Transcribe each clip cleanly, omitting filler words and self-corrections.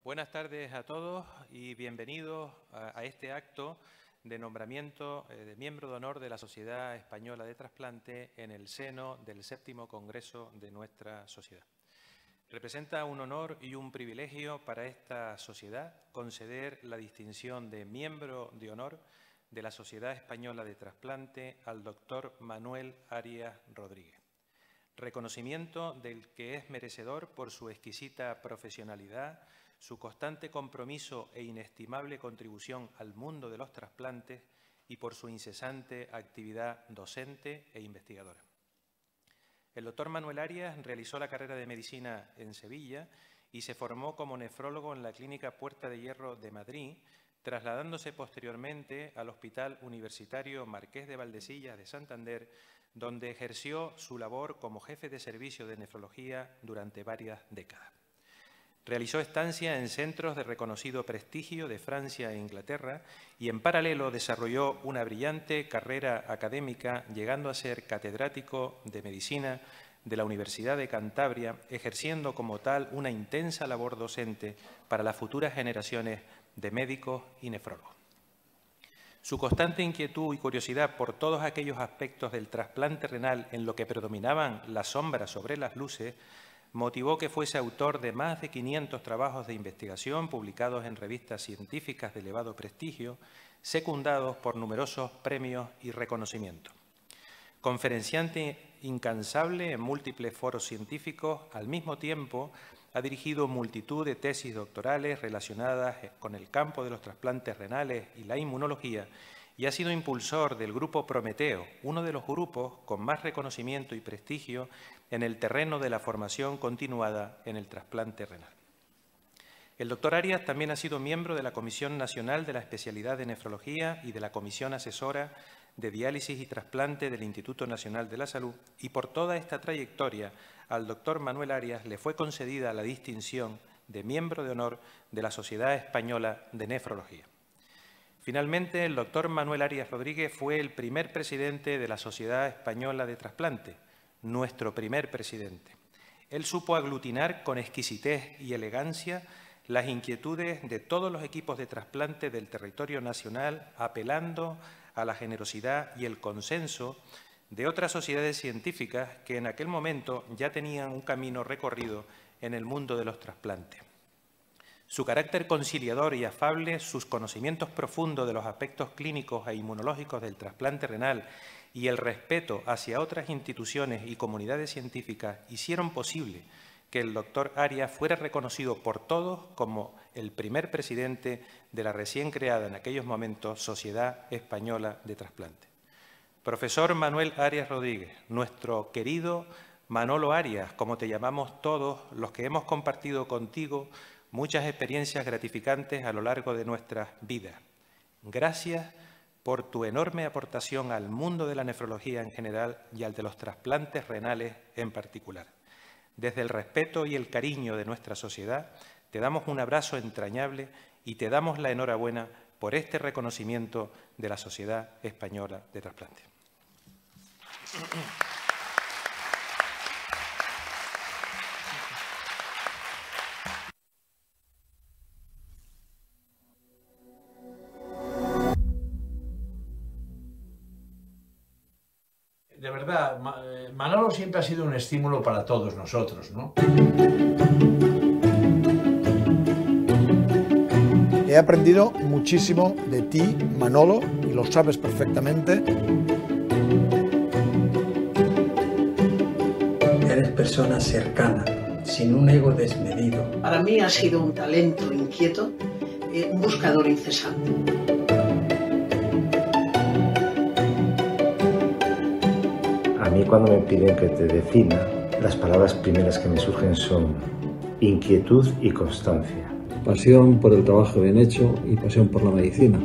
Buenas tardes a todos y bienvenidos a este acto de nombramiento de miembro de honor de la Sociedad Española de Trasplante en el seno del 7º Congreso de nuestra sociedad. Representa un honor y un privilegio para esta sociedad conceder la distinción de miembro de honor de la Sociedad Española de Trasplante al doctor Manuel Arias Rodríguez. Reconocimiento del que es merecedor por su exquisita profesionalidad, su constante compromiso e inestimable contribución al mundo de los trasplantes y por su incesante actividad docente e investigadora. El doctor Manuel Arias realizó la carrera de Medicina en Sevilla y se formó como nefrólogo en la Clínica Puerta de Hierro de Madrid, trasladándose posteriormente al Hospital Universitario Marqués de Valdesillas de Santander, donde ejerció su labor como jefe de servicio de nefrología durante varias décadas. Realizó estancia en centros de reconocido prestigio de Francia e Inglaterra y en paralelo desarrolló una brillante carrera académica, llegando a ser catedrático de Medicina de la Universidad de Cantabria, ejerciendo como tal una intensa labor docente para las futuras generaciones de médicos y nefrólogos. Su constante inquietud y curiosidad por todos aquellos aspectos del trasplante renal en lo que predominaban las sombras sobre las luces motivó que fuese autor de más de 500 trabajos de investigación publicados en revistas científicas de elevado prestigio, secundados por numerosos premios y reconocimientos. Conferenciante incansable en múltiples foros científicos, al mismo tiempo ha dirigido multitud de tesis doctorales relacionadas con el campo de los trasplantes renales y la inmunología y ha sido impulsor del Grupo Prometeo, uno de los grupos con más reconocimiento y prestigio en el terreno de la formación continuada en el trasplante renal. El doctor Arias también ha sido miembro de la Comisión Nacional de la Especialidad de Nefrología y de la Comisión Asesora de Diálisis y Trasplante del Instituto Nacional de la Salud, y por toda esta trayectoria al doctor Manuel Arias le fue concedida la distinción de miembro de honor de la Sociedad Española de Nefrología. Finalmente, el doctor Manuel Arias Rodríguez fue el primer presidente de la Sociedad Española de Trasplante, nuestro primer presidente. Él supo aglutinar con exquisitez y elegancia las inquietudes de todos los equipos de trasplante del territorio nacional, apelando a la generosidad y el consenso de otras sociedades científicas que en aquel momento ya tenían un camino recorrido en el mundo de los trasplantes. Su carácter conciliador y afable, sus conocimientos profundos de los aspectos clínicos e inmunológicos del trasplante renal y el respeto hacia otras instituciones y comunidades científicas hicieron posible que el doctor Arias fuera reconocido por todos como el primer presidente de la recién creada en aquellos momentos Sociedad Española de Trasplante. Profesor Manuel Arias Rodríguez, nuestro querido Manolo Arias, como te llamamos todos los que hemos compartido contigo muchas experiencias gratificantes a lo largo de nuestras vidas. Gracias por tu enorme aportación al mundo de la nefrología en general y al de los trasplantes renales en particular. Desde el respeto y el cariño de nuestra sociedad, te damos un abrazo entrañable y te damos la enhorabuena por este reconocimiento de la Sociedad Española de Trasplante. De verdad, Manolo siempre ha sido un estímulo para todos nosotros, ¿no? He aprendido muchísimo de ti, Manolo, y lo sabes perfectamente. Eres persona cercana, sin un ego desmedido. Para mí ha sido un talento inquieto, un buscador incesante. A mí cuando me piden que te defina, las palabras primeras que me surgen son inquietud y constancia. Pasión por el trabajo bien hecho y pasión por la medicina.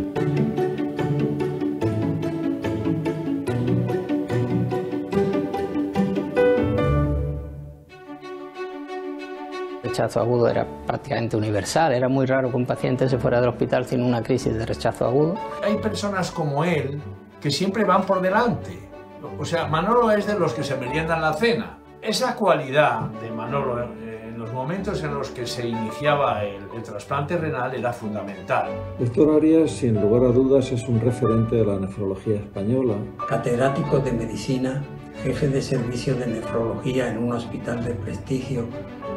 El rechazo agudo era prácticamente universal, era muy raro que un paciente se fuera del hospital sin una crisis de rechazo agudo. Hay personas como él que siempre van por delante. O sea, Manolo es de los que se meriendan la cena. Esa cualidad de Manolo en los momentos en los que se iniciaba el trasplante renal era fundamental. El doctor Arias, sin lugar a dudas, es un referente de la nefrología española. Catedrático de medicina, jefe de servicio de nefrología en un hospital de prestigio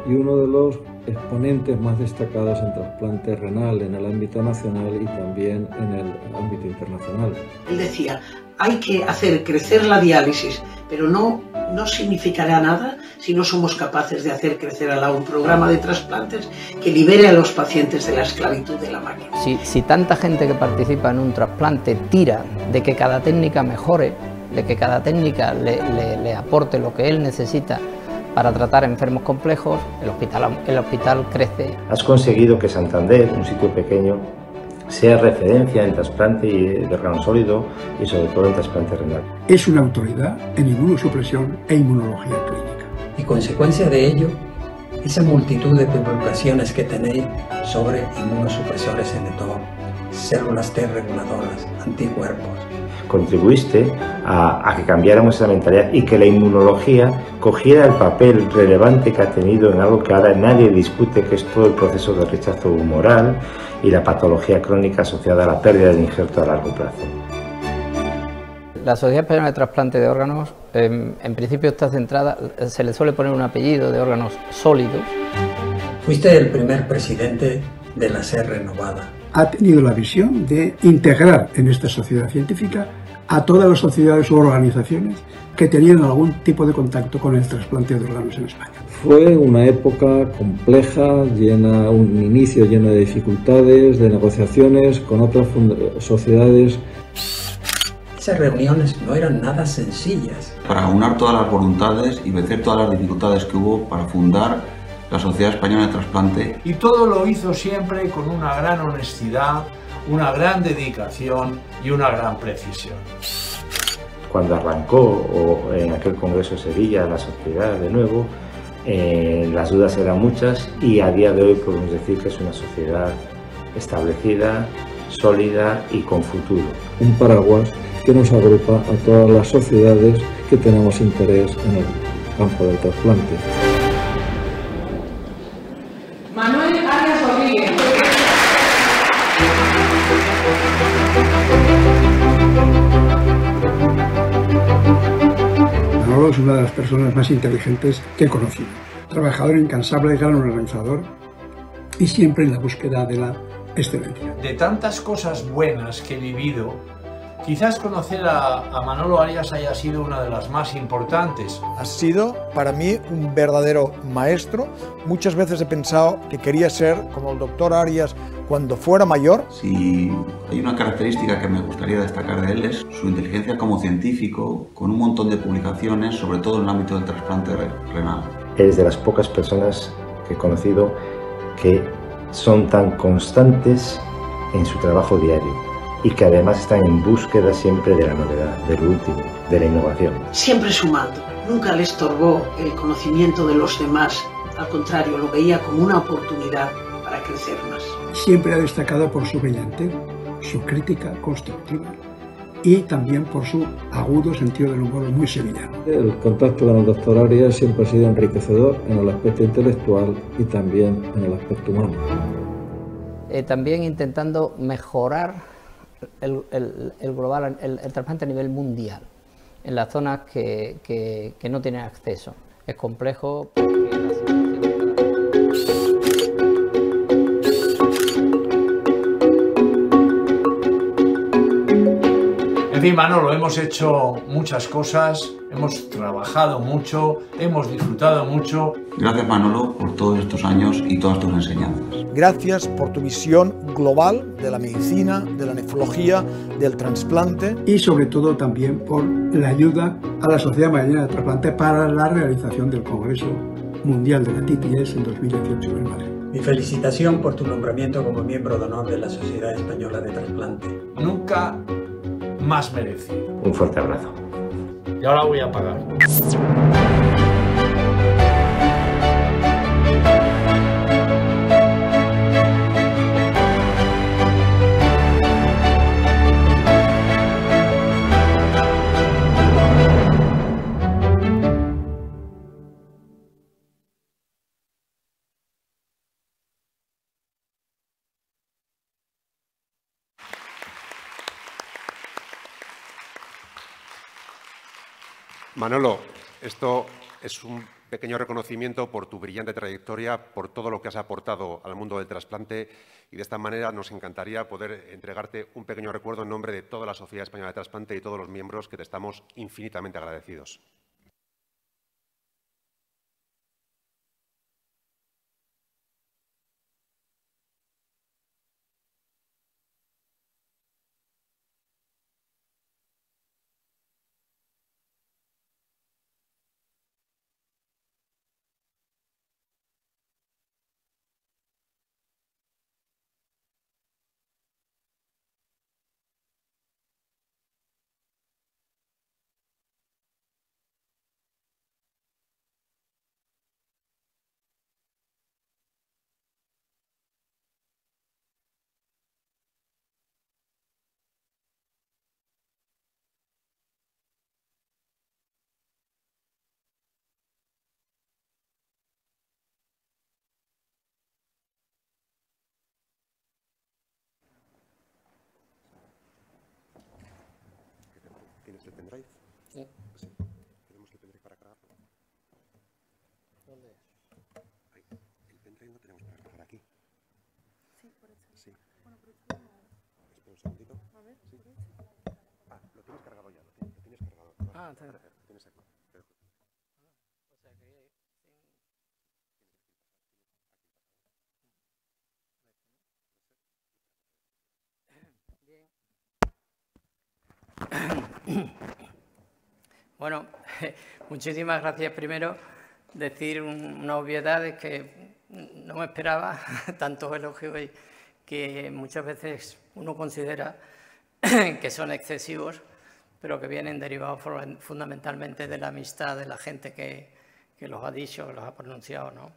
Y uno de los exponentes más destacados en trasplante renal en el ámbito nacional y también en el ámbito internacional. Él decía, hay que hacer crecer la diálisis, pero no significará nada si no somos capaces de hacer crecer un programa de trasplantes que libere a los pacientes de la esclavitud de la máquina. Si tanta gente que participa en un trasplante tira de que cada técnica mejore, de que cada técnica le aporte lo que él necesita para tratar enfermos complejos, el hospital crece. Has conseguido que Santander, un sitio pequeño, sea referencia en trasplante de órgano sólido y sobre todo en trasplante renal. Es una autoridad en inmunosupresión e inmunología clínica. Y consecuencia de ello, esa multitud de publicaciones que tenéis sobre inmunosupresores NTOP, células T reguladoras, anticuerpos. Contribuiste a que cambiáramos esa mentalidad y que la inmunología cogiera el papel relevante que ha tenido en algo que ahora nadie discute, que es todo el proceso de rechazo humoral y la patología crónica asociada a la pérdida del injerto a largo plazo. La Sociedad Española de Trasplante de Órganos, en principio está centrada, se le suele poner un apellido de órganos sólidos. Fuiste el primer presidente de la SER renovada. Ha tenido la visión de integrar en esta sociedad científica a todas las sociedades u organizaciones que tenían algún tipo de contacto con el trasplante de órganos en España. Fue una época compleja, un inicio lleno de dificultades, de negociaciones con otras sociedades. Esas reuniones no eran nada sencillas. Para aunar todas las voluntades y vencer todas las dificultades que hubo para fundar la Sociedad Española de Trasplante. Y todo lo hizo siempre con una gran honestidad, una gran dedicación y una gran precisión. Cuando arrancó en aquel Congreso de Sevilla la sociedad de nuevo, las dudas eran muchas y a día de hoy podemos decir que es una sociedad establecida, sólida y con futuro. Un paraguas que nos agrupa a todas las sociedades que tenemos interés en el campo del trasplante. Manuel Arias Rodríguez. Manolo es una de las personas más inteligentes que he conocido. Trabajador incansable, gran organizador y siempre en la búsqueda de la excelencia. De tantas cosas buenas que he vivido, quizás conocer a Manolo Arias haya sido una de las más importantes. Ha sido para mí un verdadero maestro. Muchas veces he pensado que quería ser como el doctor Arias cuando fuera mayor. Si hay una característica que me gustaría destacar de él es su inteligencia como científico, con un montón de publicaciones, sobre todo en el ámbito del trasplante renal. Es de las pocas personas que he conocido que son tan constantes en su trabajo diario y que además están en búsqueda siempre de la novedad, del último, de la innovación. Siempre sumando, nunca le estorbó el conocimiento de los demás, al contrario, lo veía como una oportunidad para crecer más. Siempre ha destacado por su brillantez, su crítica constructiva y también por su agudo sentido del humor muy sevillano. El contacto con el doctor Arias siempre ha sido enriquecedor en el aspecto intelectual y también en el aspecto humano. También intentando mejorar el global, el trasplante a nivel mundial, en las zonas que no tienen acceso. Es complejo porque En fin, Manolo, hemos hecho muchas cosas, hemos trabajado mucho, hemos disfrutado mucho. Gracias, Manolo, por todos estos años y todas tus enseñanzas. Gracias por tu visión global de la medicina, de la nefrología, del trasplante. Y sobre todo también por la ayuda a la Sociedad Española de Trasplante para la realización del Congreso Mundial de la TTS en 2018 en Madrid. Mi felicitación por tu nombramiento como miembro de honor de la Sociedad Española de Trasplante. Nunca más merecido. Un fuerte abrazo. Y ahora voy a apagar. Manolo, esto es un pequeño reconocimiento por tu brillante trayectoria, por todo lo que has aportado al mundo del trasplante, y de esta manera nos encantaría poder entregarte un pequeño recuerdo en nombre de toda la Sociedad Española de Trasplante y todos los miembros, que te estamos infinitamente agradecidos. ¿Tienes el pendrive? Sí. Sí. Tenemos el pendrive para cargarlo. ¿Dónde es? Ahí. El pendrive no tenemos para cargar aquí. Sí, por eso. Sí. Bueno, por eso no. Espera un segundito. A ver, sí. por eso. Ah, lo tienes cargado ya. Lo tienes cargado. Ah, está bien. Lo tienes aquí. O sea que... Bueno, muchísimas gracias. Primero, decir una obviedad, es que no me esperaba tantos elogios y que muchas veces uno considera que son excesivos, pero que vienen derivados fundamentalmente de la amistad de la gente que los ha dicho, que los ha pronunciado, ¿no?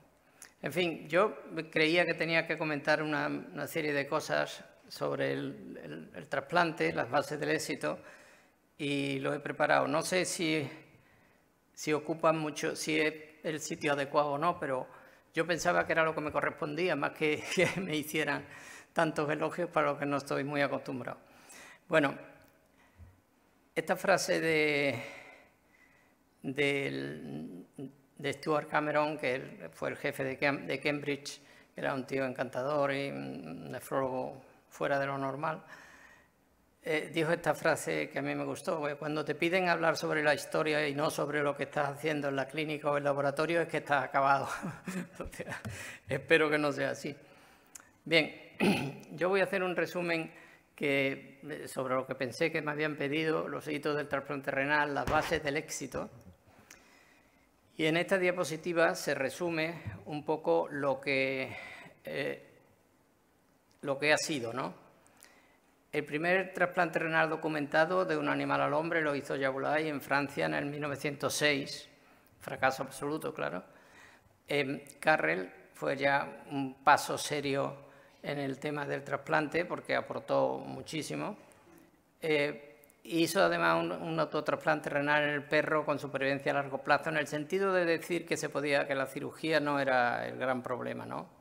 En fin, yo creía que tenía que comentar una serie de cosas sobre el trasplante, las bases del éxito, y lo he preparado. No sé si ocupan mucho, si es el sitio adecuado o no, pero yo pensaba que era lo que me correspondía, más que me hicieran tantos elogios, para lo que no estoy muy acostumbrado. Bueno, esta frase de Stuart Cameron, que fue el jefe de Cambridge, que era un tío encantador y un nefrólogo fuera de lo normal, dijo esta frase que a mí me gustó: cuando te piden hablar sobre la historia y no sobre lo que estás haciendo en la clínica o el laboratorio, es que estás acabado. O sea, espero que no sea así. Bien, yo voy a hacer un resumen sobre lo que pensé que me habían pedido, los hitos del trasplante renal, las bases del éxito. Y en esta diapositiva se resume un poco lo que ha sido, ¿no? El primer trasplante renal documentado de un animal al hombre lo hizo Jaboulay en Francia en el 1906, fracaso absoluto, claro. Carrel fue ya un paso serio en el tema del trasplante porque aportó muchísimo. Hizo además un autotrasplante renal en el perro con supervivencia a largo plazo, en el sentido de decir que que la cirugía no era el gran problema, ¿no?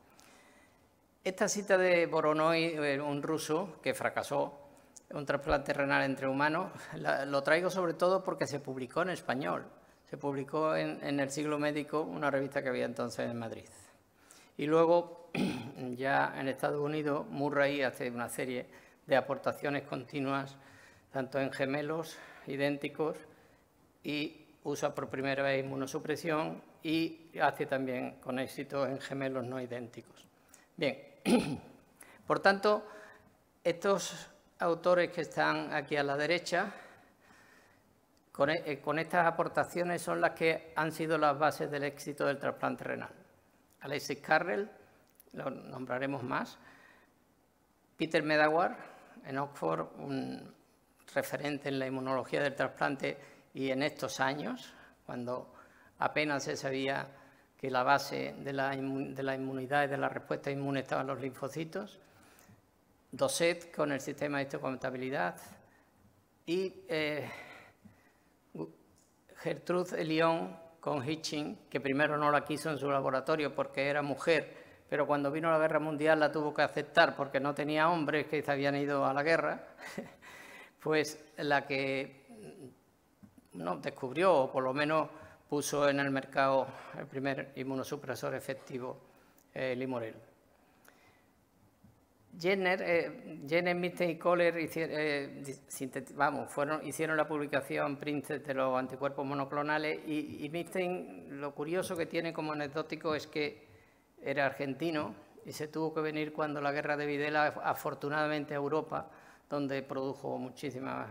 Esta cita de Voronoi, un ruso que fracasó, un trasplante renal entre humanos, lo traigo sobre todo porque se publicó en español. Se publicó en El Siglo Médico, una revista que había entonces en Madrid. Y luego, ya en Estados Unidos, Murray hace una serie de aportaciones continuas, tanto en gemelos idénticos, y usa por primera vez inmunosupresión, y hace también con éxito en gemelos no idénticos. Bien. Por tanto, estos autores que están aquí a la derecha, con estas aportaciones son las que han sido las bases del éxito del trasplante renal. Alexis Carrel, lo nombraremos más. Peter Medawar, en Oxford, un referente en la inmunología del trasplante, y en estos años, cuando apenas se sabía que la base de la inmunidad y de la respuesta inmune estaban los linfocitos. Dosset con el sistema de histocompatibilidad. Y Gertrude Lyon con Hitching, que primero no la quiso en su laboratorio porque era mujer, pero cuando vino la Guerra Mundial la tuvo que aceptar porque no tenía hombres que se habían ido a la guerra, pues la que descubrió, o por lo menos puso en el mercado el primer inmunosupresor efectivo, Limorel. Jenner, Milstein y Kohler hicieron la publicación Princess de los anticuerpos monoclonales, y Milstein, lo curioso que tiene como anecdótico es que era argentino y se tuvo que venir cuando la guerra de Videla, afortunadamente, a Europa, donde produjo muchísima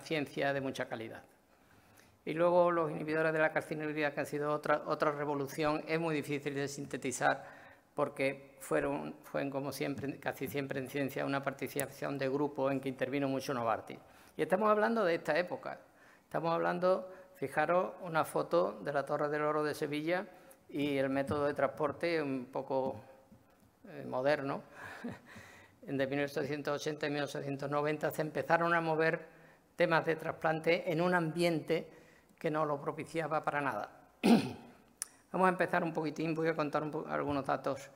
ciencia de mucha calidad. Y luego los inhibidores de la carcinoidea, que ha sido otra revolución, es muy difícil de sintetizar porque fueron como siempre, casi siempre en ciencia, una participación de grupo en que intervino mucho Novartis. Y estamos hablando de esta época. Estamos hablando, fijaros, una foto de la Torre del Oro de Sevilla y el método de transporte un poco moderno. De 1880 y 1890 se empezaron a mover temas de trasplante en un ambiente que no lo propiciaba para nada. Vamos a empezar un poquitín, voy a contar algunos datos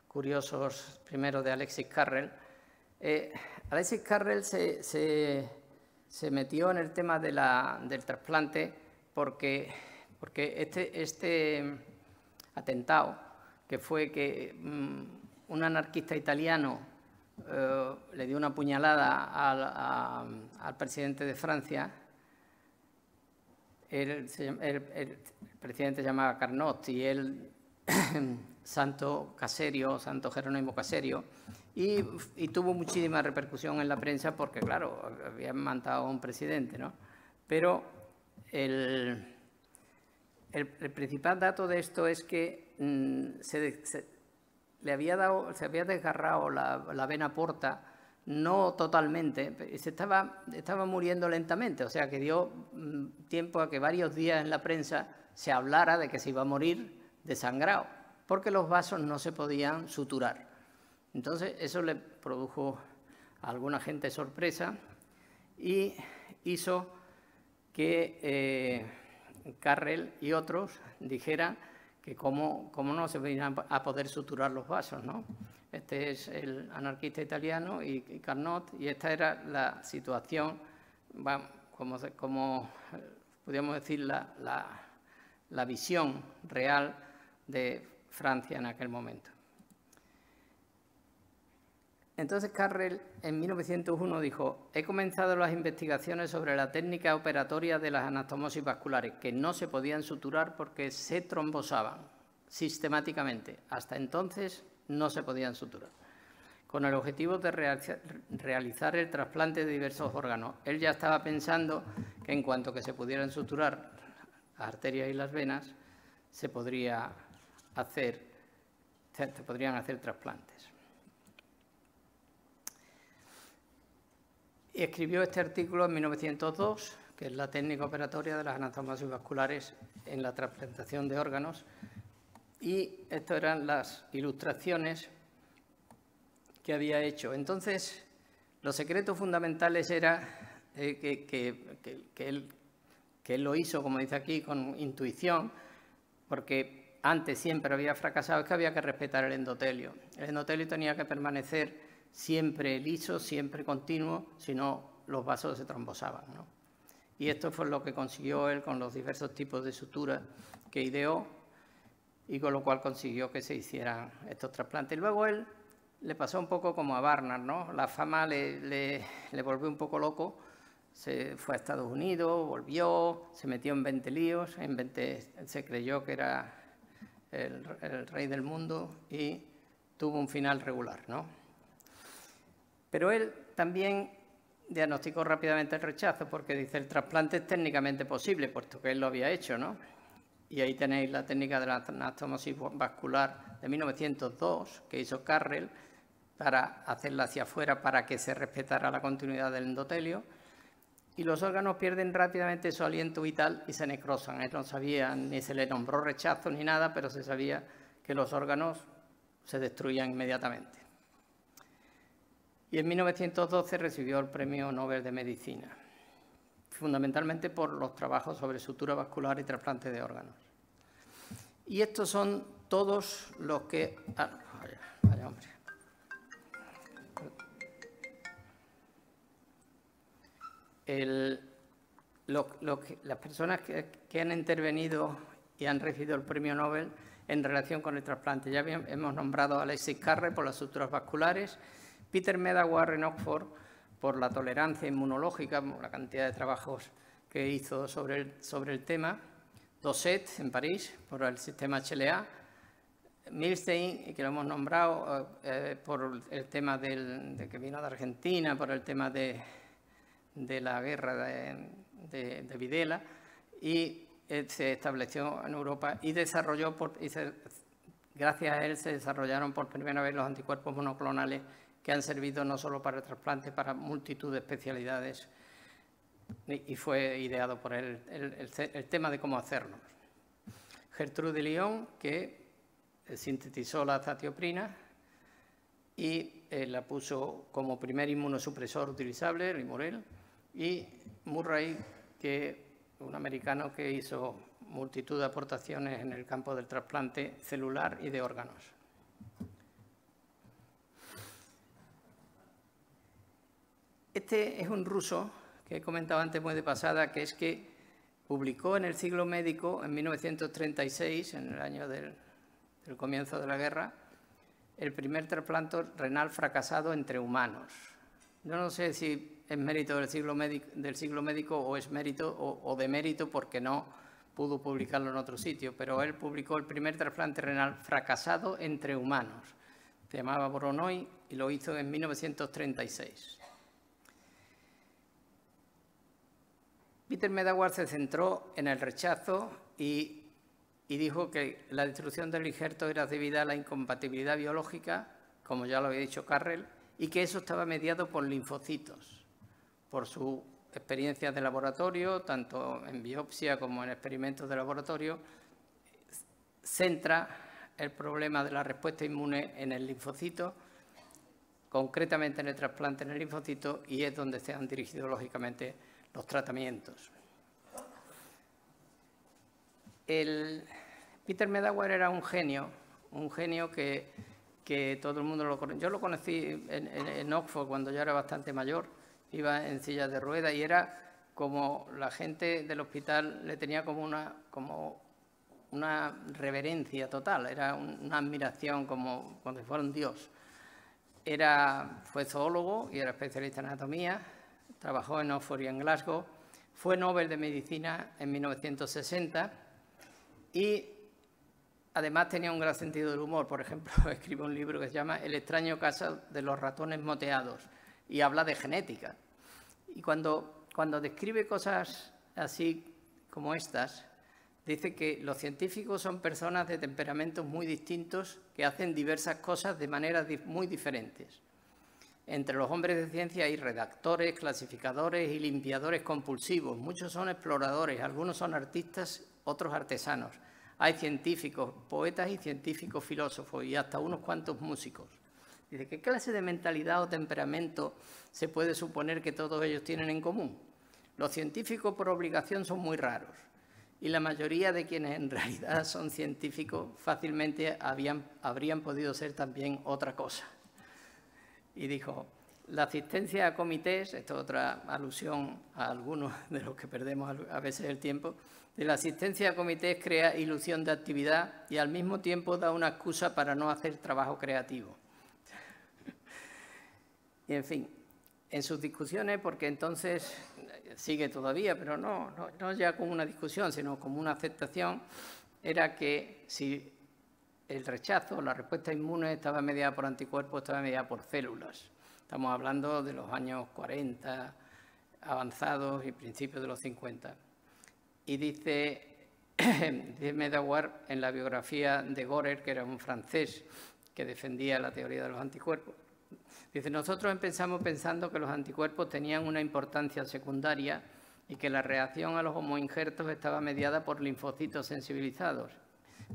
curiosos, primero de Alexis Carrel. Alexis Carrel se metió en el tema del trasplante porque este atentado, que fue que un anarquista italiano le dio una puñalada al presidente de Francia. El presidente se llamaba Carnot y él, Santo Jerónimo Caserio, y tuvo muchísima repercusión en la prensa porque, claro, habían matado a un presidente, ¿no? Pero el principal dato de esto es que se había desgarrado la vena porta, no totalmente, se estaba muriendo lentamente, o sea que dio tiempo a que varios días en la prensa se hablara de que se iba a morir desangrado, porque los vasos no se podían suturar. Entonces eso le produjo a alguna gente sorpresa y hizo que Carrel y otros dijeran que cómo no se iban a poder suturar los vasos, ¿no? Este es el anarquista italiano y Carnot, y esta era la situación, como podríamos decir, la visión real de Francia en aquel momento. Entonces Carrel en 1901 dijo: he comenzado las investigaciones sobre la técnica operatoria de las anastomosis vasculares, que no se podían suturar porque se trombosaban sistemáticamente. Hasta entonces no se podían suturar, con el objetivo de realizar el trasplante de diversos órganos. Él ya estaba pensando que en cuanto que se pudieran suturar las arterias y las venas, se podrían hacer trasplantes. Y escribió este artículo en 1902, que es la técnica operatoria de las anastomosis vasculares en la trasplantación de órganos. Y estas eran las ilustraciones que había hecho. Entonces, los secretos fundamentales era que él lo hizo, como dice aquí, con intuición, porque antes siempre había fracasado, es que había que respetar el endotelio. El endotelio tenía que permanecer siempre liso, siempre continuo, si no los vasos se trombosaban, ¿no? Y esto fue lo que consiguió él con los diversos tipos de sutura que ideó, y con lo cual consiguió que se hicieran estos trasplantes. Y luego él le pasó un poco como a Barnard, ¿no? La fama le volvió un poco loco, se fue a Estados Unidos, volvió, se metió en 20 líos, se creyó que era el rey del mundo y tuvo un final regular, ¿no? Pero él también diagnosticó rápidamente el rechazo, porque dice: el trasplante es técnicamente posible, puesto que él lo había hecho, ¿no? Y ahí tenéis la técnica de la anastomosis vascular de 1902, que hizo Carrel, para hacerla hacia afuera para que se respetara la continuidad del endotelio. Y los órganos pierden rápidamente su aliento vital y se necrosan. Él no sabía, ni se le nombró rechazo ni nada, pero se sabía que los órganos se destruían inmediatamente. Y en 1912 recibió el Premio Nobel de Medicina, fundamentalmente por los trabajos sobre sutura vascular y trasplante de órganos. Y estos son todos los que... vaya hombre. las personas que han intervenido y han recibido el premio Nobel en relación con el trasplante. Ya hemos nombrado a Alexis Carrel por las suturas vasculares, Peter Medawar en Oxford por la tolerancia inmunológica, por la cantidad de trabajos que hizo sobre el tema, Dosset en París por el sistema HLA, Milstein, que lo hemos nombrado por el tema de que vino de Argentina, por el tema de la guerra de Videla, y se estableció en Europa y desarrolló, gracias a él se desarrollaron por primera vez los anticuerpos monoclonales que han servido no solo para el trasplante, para multitud de especialidades, y fue ideado por él el tema de cómo hacerlo. Gertrude Lyon, que sintetizó la azatioprina y la puso como primer inmunosupresor utilizable, Rimorel, y Murray, un americano que hizo multitud de aportaciones en el campo del trasplante celular y de órganos. Este es un ruso que he comentado antes muy de pasada, que es que publicó en el Siglo Médico en 1936, en el año del comienzo de la guerra, el primer trasplante renal fracasado entre humanos. Yo no sé si es mérito del siglo médico o es mérito o demérito porque no pudo publicarlo en otro sitio, pero él publicó el primer trasplante renal fracasado entre humanos. Se llamaba Voronoi y lo hizo en 1936. Peter Medawar se centró en el rechazo y dijo que la destrucción del injerto era debida a la incompatibilidad biológica, como ya lo había dicho Carrel, y que eso estaba mediado por linfocitos, por su experiencia de laboratorio, tanto en biopsia como en experimentos de laboratorio. Centra el problema de la respuesta inmune en el linfocito, concretamente en el trasplante en el linfocito, y es donde se han dirigido lógicamente los tratamientos. Peter Medawar era un genio que todo el mundo lo conoce. Yo lo conocí en Oxford cuando ya era bastante mayor, iba en silla de ruedas y era como la gente del hospital le tenía como una reverencia total, era una admiración como cuando fuera un dios. Fue zoólogo y era especialista en anatomía, trabajó en Oxford y en Glasgow, fue Nobel de Medicina en 1960 y además tenía un gran sentido del humor. Por ejemplo, escribe un libro que se llama El extraño caso de los ratones moteados y habla de genética. Y cuando describe cosas así como estas, dice que los científicos son personas de temperamentos muy distintos que hacen diversas cosas de maneras muy diferentes. Entre los hombres de ciencia hay redactores, clasificadores y limpiadores compulsivos. Muchos son exploradores, algunos son artistas, otros artesanos. Hay científicos, poetas y científicos filósofos y hasta unos cuantos músicos. Dice, ¿qué clase de mentalidad o temperamento se puede suponer que todos ellos tienen en común? Los científicos por obligación son muy raros y la mayoría de quienes en realidad son científicos fácilmente habrían podido ser también otra cosa. Y dijo, la asistencia a comités, esto es otra alusión a algunos de los que perdemos a veces el tiempo, de la asistencia a comités crea ilusión de actividad y al mismo tiempo da una excusa para no hacer trabajo creativo. Y en fin, en sus discusiones, porque entonces sigue todavía, pero no ya como una discusión, sino como una aceptación, era que si el rechazo, la respuesta inmune estaba mediada por anticuerpos, estaba mediada por células. Estamos hablando de los años 40 avanzados y principios de los 50. Y dice Medawar en la biografía de Görer, que era un francés que defendía la teoría de los anticuerpos, dice, nosotros empezamos pensando que los anticuerpos tenían una importancia secundaria y que la reacción a los homoinjertos estaba mediada por linfocitos sensibilizados,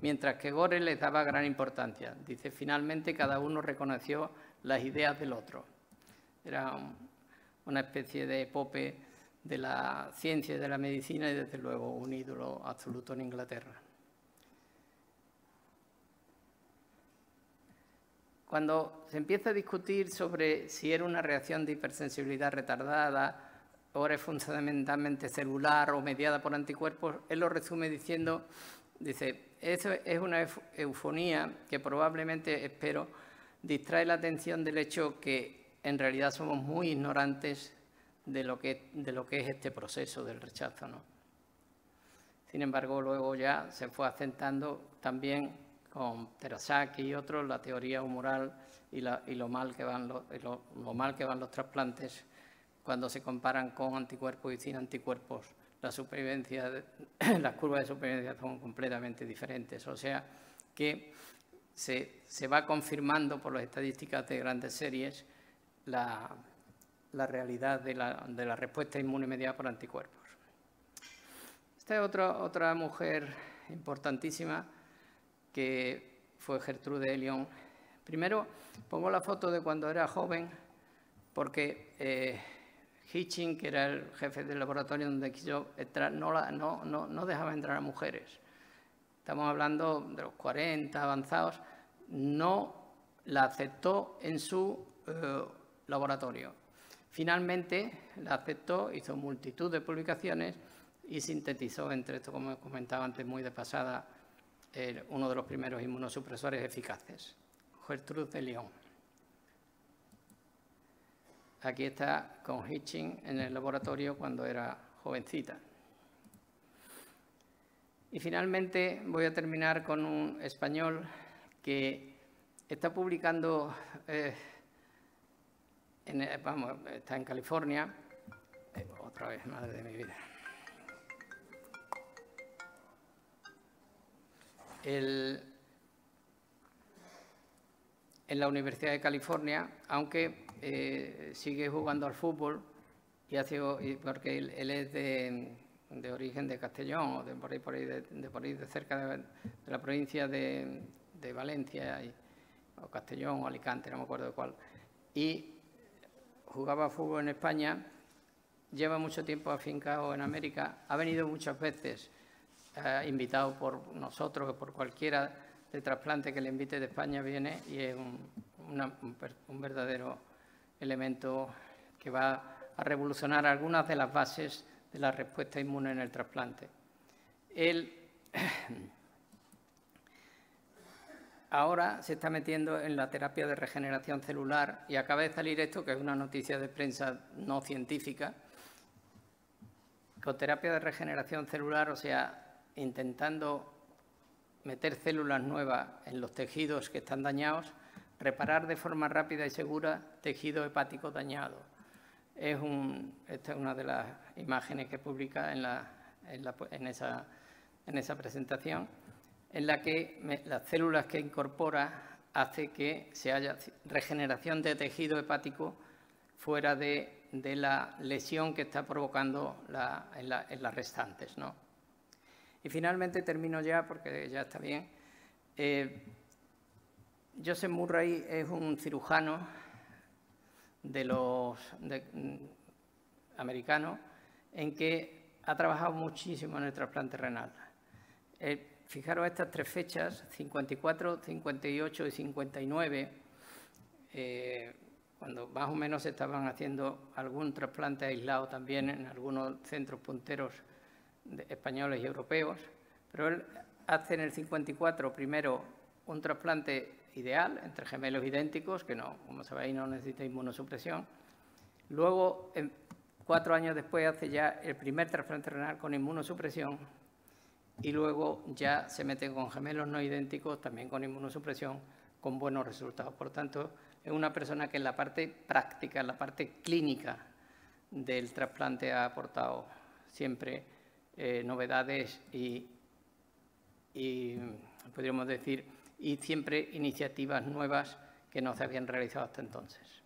mientras que Görer les daba gran importancia. Dice, finalmente cada uno reconoció las ideas del otro. Era una especie de Pope de la ciencia y de la medicina y desde luego un ídolo absoluto en Inglaterra. Cuando se empieza a discutir sobre si era una reacción de hipersensibilidad retardada o es fundamentalmente celular o mediada por anticuerpos, él lo resume diciendo, dice, eso es una eufonía que probablemente, espero, distrae la atención del hecho que en realidad somos muy ignorantes de lo que es este proceso del rechazo, ¿no? Sin embargo, luego ya se fue asentando también con Terasaki y otros la teoría humoral y lo mal que van los trasplantes cuando se comparan con anticuerpos y sin anticuerpos. Las curvas de supervivencia son completamente diferentes. O sea que se va confirmando por las estadísticas de grandes series la realidad de la respuesta inmune mediada por anticuerpos. Esta es otra mujer importantísima que fue Gertrude Elion. Primero pongo la foto de cuando era joven porque Hitching, que era el jefe del laboratorio donde quiso entrar, no dejaba entrar a mujeres. Estamos hablando de los 40 avanzados. No la aceptó en su laboratorio. Finalmente la aceptó, hizo multitud de publicaciones y sintetizó entre esto, como he comentado antes muy de pasada, uno de los primeros inmunosupresores eficaces, Gertrude Elion. Aquí está con Hitching en el laboratorio cuando era jovencita. Y finalmente voy a terminar con un español que está publicando, está en California, otra vez, madre de mi vida. En la Universidad de California, aunque sigue jugando al fútbol, porque él es de origen de Castellón, o de por ahí de cerca de la provincia de Valencia, o Castellón o Alicante, no me acuerdo de cuál. Y jugaba fútbol en España, lleva mucho tiempo afincado en América, ha venido muchas veces, invitado por nosotros o por cualquiera de trasplante que le invite de España, viene y es un verdadero elemento que va a revolucionar algunas de las bases de la respuesta inmune en el trasplante. Él ahora se está metiendo en la terapia de regeneración celular y acaba de salir esto, que es una noticia de prensa no científica, con terapia de regeneración celular, o sea, intentando meter células nuevas en los tejidos que están dañados, reparar de forma rápida y segura tejido hepático dañado. Esta es una de las imágenes que publica en esa presentación, en la que las células que incorpora hace que se haya regeneración de tejido hepático fuera de la lesión que está provocando en las restantes, ¿no? Y finalmente termino ya, porque ya está bien. Joseph Murray es un cirujano americano en que ha trabajado muchísimo en el trasplante renal. Fijaros estas tres fechas, 54, 58 y 59, cuando más o menos estaban haciendo algún trasplante aislado también en algunos centros punteros españoles y europeos, pero él hace en el 54 primero un trasplante ideal entre gemelos idénticos, que no, como sabéis, no necesita inmunosupresión. Luego, 4 años después, hace ya el primer trasplante renal con inmunosupresión y luego ya se mete con gemelos no idénticos, también con inmunosupresión, con buenos resultados. Por tanto, es una persona que en la parte práctica, en la parte clínica del trasplante ha aportado siempre novedades y podríamos decir, y siempre iniciativas nuevas que no se habían realizado hasta entonces.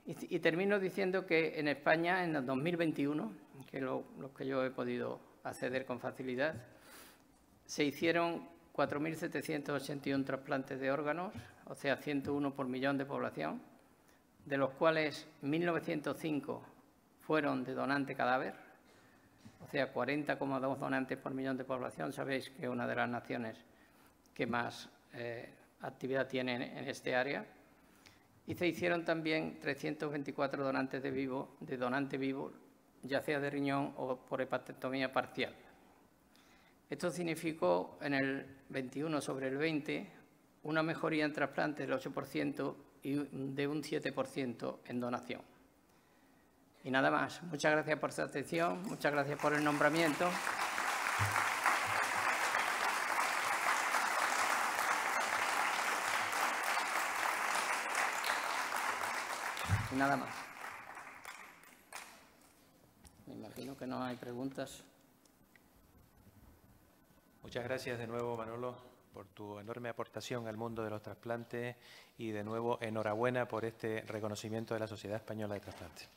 Y termino diciendo que en España, en el 2021, que es lo que yo he podido acceder con facilidad, se hicieron 4.781 trasplantes de órganos, o sea, 101 por millón de población, de los cuales 1.905 fueron de donante cadáver, o sea, 40,2 donantes por millón de población. Sabéis que es una de las naciones que más actividad tiene en este área. y se hicieron también 324 donantes de donante vivo, ya sea de riñón o por hepatectomía parcial. Esto significó en el 21 sobre el 20 una mejoría en trasplantes del 8% y de un 7% en donación. Y nada más. Muchas gracias por su atención, muchas gracias por el nombramiento. Y nada más. Me imagino que no hay preguntas. Muchas gracias de nuevo, Manolo, por tu enorme aportación al mundo de los trasplantes y de nuevo enhorabuena por este reconocimiento de la Sociedad Española de Trasplantes.